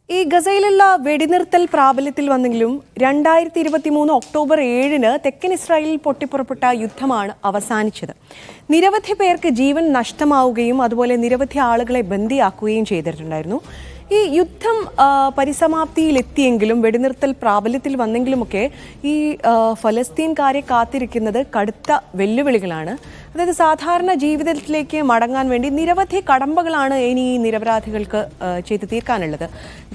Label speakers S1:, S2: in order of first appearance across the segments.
S1: ഈ ഗസയിലുള്ള വെടിനിർത്തൽ പ്രാബല്യത്തിൽ വന്നെങ്കിലും 2023 ഒക്ടോബർ 7-ന് തെക്കൻ ഇസ്രായേലിൽ പൊട്ടിപ്പുറപ്പെട്ട യുദ്ധമാണ് അവസാനിച്ചത്. നിരവധി പേർക്ക് ജീവൻ നഷ്ടമാവുകയും അതുപോലെ നിരവധി ആളുകളെ ബന്ദിയാക്കുകയും ചെയ്തിട്ടുണ്ടായിരുന്നു. ഈ യുദ്ധം പരിസമാപ്തിയിലെത്തിയെങ്കിലും വെടിനിർത്തൽ പ്രാബല്യത്തിൽ വന്നെങ്കിലുമൊക്കെ ഈ ഫലസ്തീൻകാരെ കാത്തിരിക്കുന്നത് കടുത്ത വെല്ലുവിളികളാണ്. അതായത് സാധാരണ ജീവിതത്തിലേക്ക് മടങ്ങാൻ വേണ്ടി നിരവധി കടമ്പകളാണ് ഇനി ഈ നിരപരാധികൾക്ക് ചെയ്തു തീർക്കാനുള്ളത്.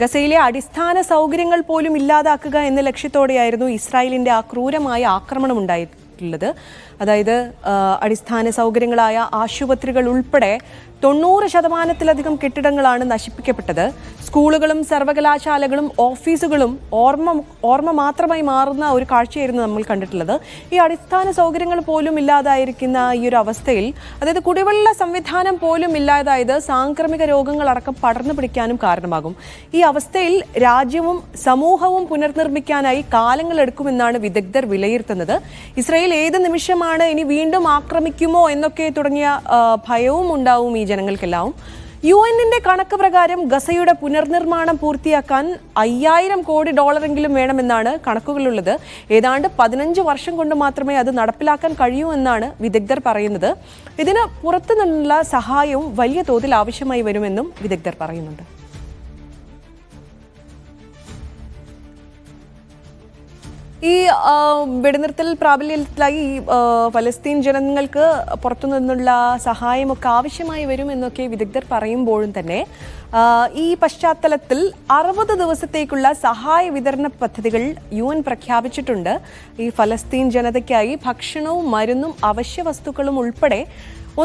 S1: ഗസയിലെ അടിസ്ഥാന സൗകര്യങ്ങൾ പോലും ഇല്ലാതാക്കുക എന്ന ലക്ഷ്യത്തോടെയായിരുന്നു ഇസ്രായേലിന്റെ ആ ക്രൂരമായ ആക്രമണം ഉണ്ടായിട്ടുള്ളത്. അതായത് അടിസ്ഥാന സൗകര്യങ്ങളായ ആശുപത്രികൾ ഉൾപ്പെടെ 90% കെട്ടിടങ്ങളാണ് നശിപ്പിക്കപ്പെട്ടത്. സ്കൂളുകളും സർവകലാശാലകളും ഓഫീസുകളും ഓർമ്മ മാത്രമായി മാറുന്ന ഒരു കാഴ്ചയായിരുന്നു നമ്മൾ കണ്ടിട്ടുള്ളത്. ഈ അടിസ്ഥാന സൗകര്യങ്ങൾ പോലും ഇല്ലാതായിരിക്കുന്ന ഈ ഒരു അവസ്ഥയിൽ, അതായത് കുടിവെള്ള സംവിധാനം പോലും ഇല്ലാതായത് സാംക്രമിക രോഗങ്ങളടക്കം പടർന്നു പിടിക്കാനും കാരണമാകും. ഈ അവസ്ഥയിൽ രാജ്യവും സമൂഹവും പുനർനിർമ്മിക്കാനായി കാലങ്ങളെടുക്കുമെന്നാണ് വിദഗ്ധർ വിലയിരുത്തുന്നത്. ഇസ്രായേൽ ഏത് നിമിഷമാണ് ഇനി വീണ്ടും ആക്രമിക്കുമോ എന്നൊക്കെ തുടങ്ങിയ ഭയവും ഉണ്ടാവും ഈ ജനങ്ങൾക്കെല്ലാം. UN-ന്റെ കണക്ക് പ്രകാരം ഗസയുടെ പുനർനിർമ്മാണം പൂർത്തിയാക്കാൻ $5000 കോടി വേണമെന്നാണ് കണക്കുകളുള്ളത്. ഏതാണ്ട് 15 വർഷം കൊണ്ട് മാത്രമേ അത് നടപ്പിലാക്കാൻ കഴിയൂ എന്നാണ് വിദഗ്ധർ പറയുന്നത്. ഇതിന് പുറത്തു നിന്നുള്ള സഹായവും വലിയ തോതിൽ ആവശ്യമായി വരുമെന്നും വിദഗ്ധർ പറയുന്നുണ്ട്. ഈ വെടിനിർത്തൽ പ്രാബല്യത്തിലായി ഫലസ്തീൻ ജനങ്ങൾക്ക് പുറത്തുനിന്നുള്ള സഹായമൊക്കെ ആവശ്യമായി വരുമെന്നൊക്കെ വിദഗ്ധർ പറയുമ്പോഴും തന്നെ ഈ പശ്ചാത്തലത്തിൽ 60 ദിവസത്തേക്കുള്ള സഹായ വിതരണ പദ്ധതികൾ UN പ്രഖ്യാപിച്ചിട്ടുണ്ട്. ഈ ഫലസ്തീൻ ജനതയ്ക്കായി ഭക്ഷണവും മരുന്നും അവശ്യ വസ്തുക്കളും ഉൾപ്പെടെ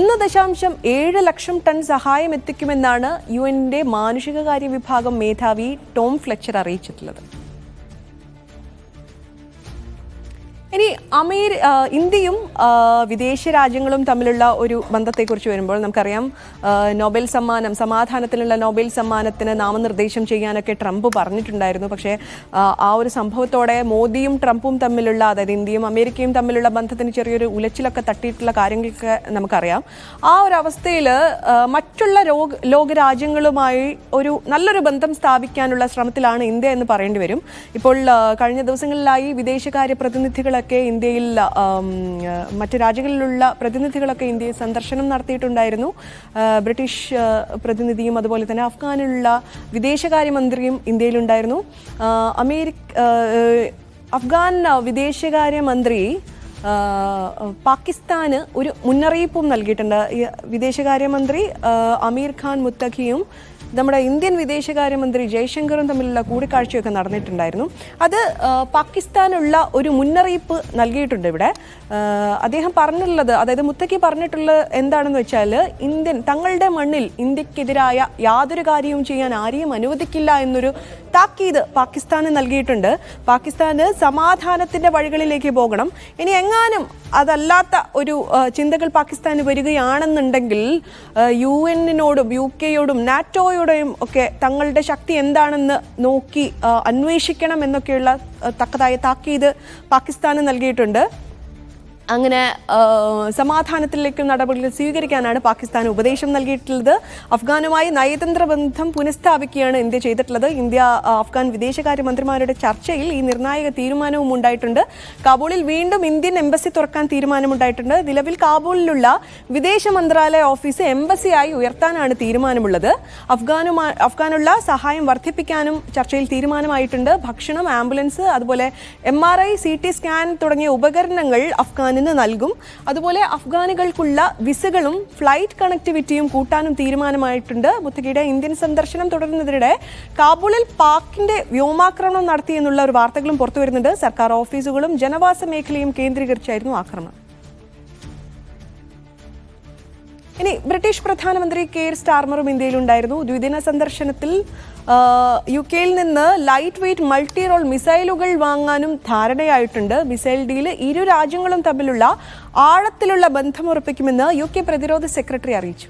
S1: 1.7 ലക്ഷം ടൺ സഹായം എത്തിക്കുമെന്നാണ് UN-ന്റെ മാനുഷികകാര്യ വിഭാഗം മേധാവി ടോം ഫ്ലെച്ചർ അറിയിച്ചിട്ടുള്ളത്. ഇനി ഇന്ത്യയും വിദേശ രാജ്യങ്ങളും തമ്മിലുള്ള ഒരു ബന്ധത്തെക്കുറിച്ച് വരുമ്പോൾ നമുക്കറിയാം, നൊബേൽ സമ്മാനം, സമാധാനത്തിനുള്ള നൊബേൽ സമ്മാനത്തിന് നാമനിർദ്ദേശം ചെയ്യാനൊക്കെ ട്രംപ് പറഞ്ഞിട്ടുണ്ടായിരുന്നു. പക്ഷേ ആ ഒരു സംഭവത്തോടെ മോദിയും ട്രംപും തമ്മിലുള്ള, അതായത് ഇന്ത്യയും അമേരിക്കയും തമ്മിലുള്ള ബന്ധത്തിന് ചെറിയൊരു ഉലച്ചിലൊക്കെ തട്ടിയിട്ടുള്ള കാര്യങ്ങളൊക്കെ നമുക്കറിയാം. ആ ഒരു അവസ്ഥയിൽ മറ്റുള്ള ലോകരാജ്യങ്ങളുമായി നല്ലൊരു ബന്ധം സ്ഥാപിക്കാനുള്ള ശ്രമത്തിലാണ് ഇന്ത്യ എന്ന് പറയേണ്ടി വരും. ഇപ്പോൾ കഴിഞ്ഞ ദിവസങ്ങളിലായി വിദേശകാര്യ പ്രതിനിധികളൊക്കെ ഇന്ത്യയിൽ, മറ്റു രാജ്യങ്ങളിലുള്ള പ്രതിനിധികളൊക്കെ ഇന്ത്യയിൽ സന്ദർശനം നടത്തിയിട്ടുണ്ടായിരുന്നു. ബ്രിട്ടീഷ് പ്രതിനിധിയും അതുപോലെ തന്നെ അഫ്ഗാനിലുള്ള വിദേശകാര്യമന്ത്രിയും ഇന്ത്യയിലുണ്ടായിരുന്നു. അഫ്ഗാൻ വിദേശകാര്യമന്ത്രി പാകിസ്ഥാന് ഒരു മുന്നറിയിപ്പും നൽകിയിട്ടുണ്ട്. വിദേശകാര്യമന്ത്രി അമീർ ഖാൻ മുത്തഖിയും നമ്മുടെ ഇന്ത്യൻ വിദേശകാര്യമന്ത്രി ജയശങ്കറും തമ്മിലുള്ള കൂടിക്കാഴ്ചയൊക്കെ നടന്നിട്ടുണ്ടായിരുന്നു. അത് പാകിസ്ഥാനുള്ള ഒരു മുന്നറിയിപ്പ് നൽകിയിട്ടുണ്ട്. ഇവിടെ അദ്ദേഹം പറഞ്ഞിട്ടുള്ളത്, അതായത് മുത്തഖി പറഞ്ഞിട്ടുള്ളത് എന്താണെന്ന് വെച്ചാൽ, തങ്ങളുടെ മണ്ണിൽ ഇന്ത്യക്കെതിരായ യാതൊരു കാര്യവും ചെയ്യാൻ ആരെയും അനുവദിക്കില്ല എന്നൊരു താക്കീത് പാകിസ്ഥാന് നൽകിയിട്ടുണ്ട്. പാകിസ്ഥാന് സമാധാനത്തിന്റെ വഴികളിലേക്ക് പോകണം. ഇനി എങ്ങാനും അതല്ലാത്ത ഒരു ചിന്തകൾ പാകിസ്ഥാന് വരികയാണെന്നുണ്ടെങ്കിൽ UN-നോടും UK-യോടും നാറ്റോയോടും ഒക്കെ തങ്ങളുടെ ശക്തി എന്താണെന്ന് നോക്കി അന്വേഷിക്കണം എന്നൊക്കെയുള്ള തക്കതായ താക്കീത് പാകിസ്ഥാന് നൽകിയിട്ടുണ്ട്. അങ്ങനെ സമാധാനത്തിലേക്ക് നടപടികൾ സ്വീകരിക്കാനാണ് പാകിസ്ഥാൻ ഉപദേശം നൽകിയിട്ടുള്ളത്. അഫ്ഗാനുമായി നയതന്ത്ര ബന്ധം പുനഃസ്ഥാപിക്കുകയാണ് ഇന്ത്യ ചെയ്തിട്ടുള്ളത്. ഇന്ത്യ അഫ്ഗാൻ വിദേശകാര്യമന്ത്രിമാരുടെ ചർച്ചയിൽ ഈ നിർണായക തീരുമാനവും ഉണ്ടായിട്ടുണ്ട്. കാബൂളിൽ വീണ്ടും ഇന്ത്യൻ എംബസി തുറക്കാൻ തീരുമാനമുണ്ടായിട്ടുണ്ട്. നിലവിൽ കാബൂളിലുള്ള വിദേശ മന്ത്രാലയ ഓഫീസ് എംബസിയായി ഉയർത്താനാണ് തീരുമാനമുള്ളത്. അഫ്ഗാനുള്ള സഹായം വർദ്ധിപ്പിക്കാനും ചർച്ചയിൽ തീരുമാനമായിട്ടുണ്ട്. ഭക്ഷണം, ആംബുലൻസ്, അതുപോലെ MRI, CT സ്കാൻ തുടങ്ങിയ ഉപകരണങ്ങൾ അഫ്ഗാൻ നൽകും. അതുപോലെ അഫ്ഗാനികൾക്കുള്ള വിസകളും ഫ്ലൈറ്റ് കണക്ടിവിറ്റിയും കൂട്ടാനും തീരുമാനമായിട്ടുണ്ട്. മുത്തഖിയുടെ ഇന്ത്യൻ സന്ദർശനം തുടരുന്നതിനിടെ കാബൂളിൽ പാക്കിന്റെ വ്യോമാക്രമണം നടത്തിയെന്നുള്ള ഒരു വാർത്തകളും പുറത്തു വരുന്നുണ്ട്. സർക്കാർ ഓഫീസുകളും ജനവാസ മേഖലയും കേന്ദ്രീകരിച്ചായിരുന്നു ആക്രമണം. ഇനി ബ്രിട്ടീഷ് പ്രധാനമന്ത്രി കെയർ സ്റ്റാർമറും ഇന്ത്യയിലുണ്ടായിരുന്നു. ദ്വിദിന സന്ദർശനത്തിൽ UK-യിൽ നിന്ന് ലൈറ്റ് വെയ്റ്റ് മൾട്ടി റോൾ മിസൈലുകൾ വാങ്ങാനും ധാരണയായിട്ടുണ്ട്. മിസൈൽ ഡീല് ഇരു രാജ്യങ്ങളും തമ്മിലുള്ള ആഴത്തിലുള്ള ബന്ധമുറപ്പിക്കുമെന്ന് UK പ്രതിരോധ സെക്രട്ടറി അറിയിച്ചു.